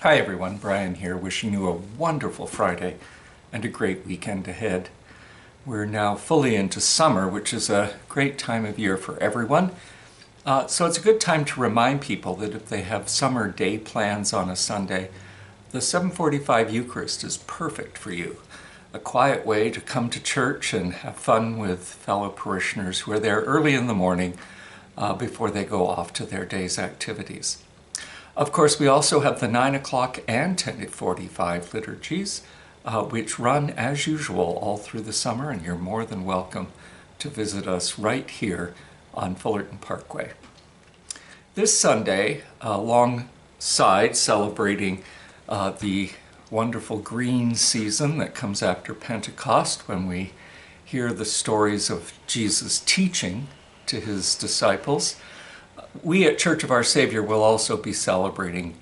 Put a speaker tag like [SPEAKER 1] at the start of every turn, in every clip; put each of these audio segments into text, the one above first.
[SPEAKER 1] Hi everyone, Brian here, wishing you a wonderful Friday and a great weekend ahead. We're now fully into summer, which is a great time of year for everyone. So it's a good time to remind people that if they have summer day plans on a Sunday, the 7:45 Eucharist is perfect for you. A quiet way to come to church and have fun with fellow parishioners who are there early in the morning before they go off to their day's activities. Of course, we also have the 9 o'clock and 10:45 liturgies, which run as usual all through the summer, and you're more than welcome to visit us right here on Fullerton Parkway. This Sunday, alongside celebrating the wonderful green season that comes after Pentecost, when we hear the stories of Jesus teaching to his disciples, we at Church of Our Savior will also be celebrating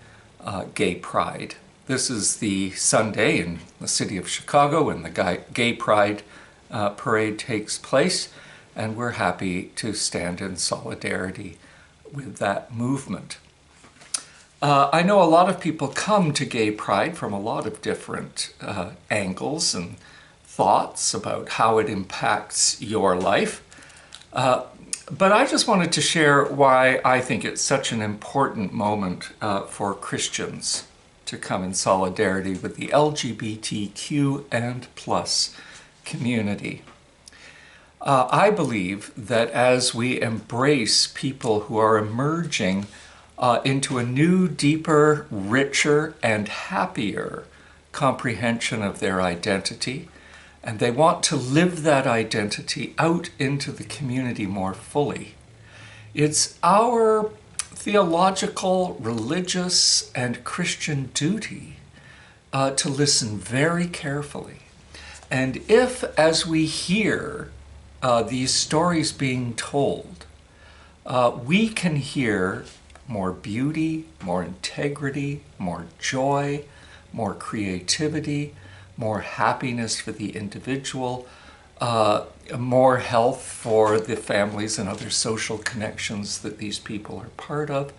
[SPEAKER 1] Gay Pride. This is the Sunday in the city of Chicago when the Gay Pride parade takes place, and we're happy to stand in solidarity with that movement. I know a lot of people come to Gay Pride from a lot of different angles and thoughts about how it impacts your life. But I just wanted to share why I think it's such an important moment for Christians to come in solidarity with the LGBTQ and plus community. I believe that as we embrace people who are emerging into a new, deeper, richer, and happier comprehension of their identity, and they want to live that identity out into the community more fully, it's our theological, religious, and Christian duty to listen very carefully. And if, as we hear these stories being told, we can hear more beauty, more integrity, more joy, more creativity, more happiness for the individual, more health for the families and other social connections that these people are part of.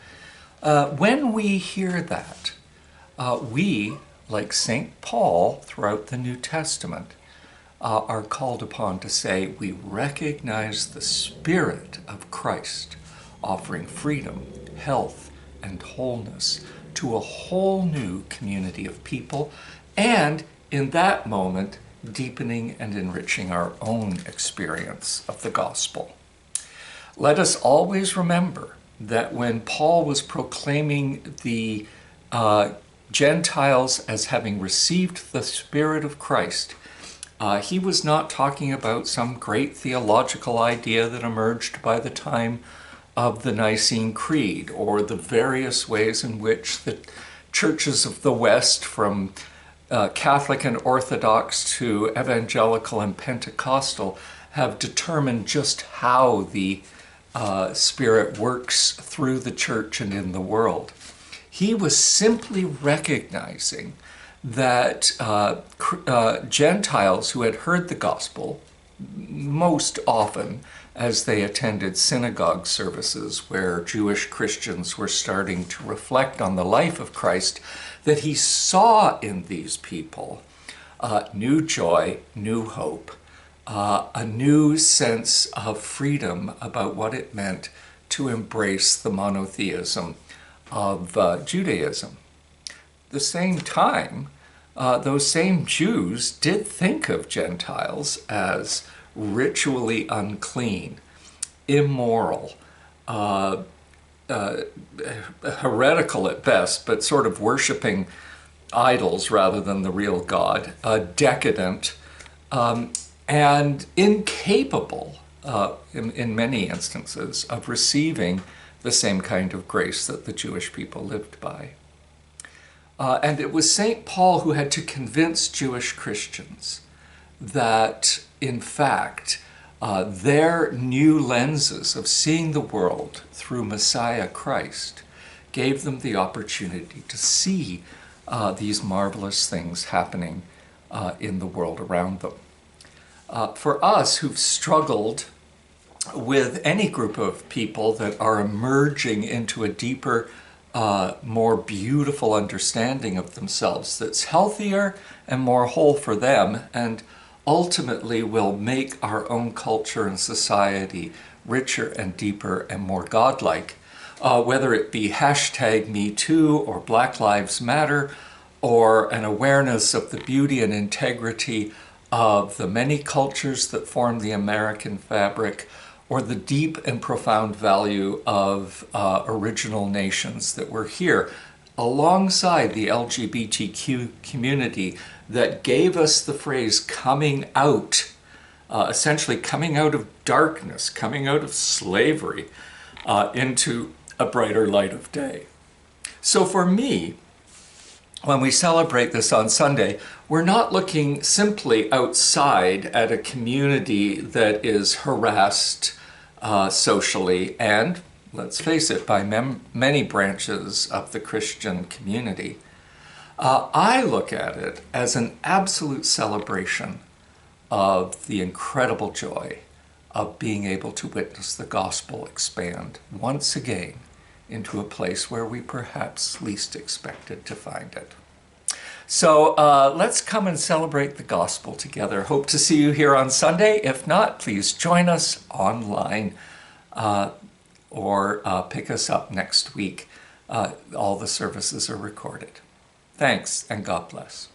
[SPEAKER 1] When we hear that, we, like St. Paul throughout the New Testament, are called upon to say we recognize the Spirit of Christ offering freedom, health, and wholeness to a whole new community of people, and in that moment, deepening and enriching our own experience of the gospel. Let us always remember that when Paul was proclaiming the Gentiles as having received the Spirit of Christ, he was not talking about some great theological idea that emerged by the time of the Nicene Creed, or the various ways in which the churches of the West, from Catholic and Orthodox to evangelical and Pentecostal, have determined just how the Spirit works through the church and in the world. He was simply recognizing that Gentiles who had heard the gospel, most often as they attended synagogue services where Jewish Christians were starting to reflect on the life of Christ, that he saw in these people new joy, new hope, a new sense of freedom about what it meant to embrace the monotheism of Judaism. At the same time, those same Jews did think of Gentiles as ritually unclean, immoral, heretical at best, but sort of worshiping idols rather than the real God, decadent, and incapable, in many instances, of receiving the same kind of grace that the Jewish people lived by. And it was St. Paul who had to convince Jewish Christians that, in fact, their new lenses of seeing the world through Messiah Christ gave them the opportunity to see these marvelous things happening in the world around them. For us who've struggled with any group of people that are emerging into a deeper more beautiful understanding of themselves that's healthier and more whole for them, and ultimately will make our own culture and society richer and deeper and more godlike. Whether it be #MeToo or Black Lives Matter, or an awareness of the beauty and integrity of the many cultures that form the American fabric, or the deep and profound value of original nations that were here alongside the LGBTQ community that gave us the phrase coming out, essentially coming out of darkness, coming out of slavery into a brighter light of day. So for me, when we celebrate this on Sunday, we're not looking simply outside at a community that is harassed socially and, let's face it, by many branches of the Christian community. I look at it as an absolute celebration of the incredible joy of being able to witness the gospel expand once again into a place where we perhaps least expected to find it. So let's come and celebrate the gospel together. Hope to see you here on Sunday. If not, please join us online or pick us up next week. All the services are recorded. Thanks, and God bless.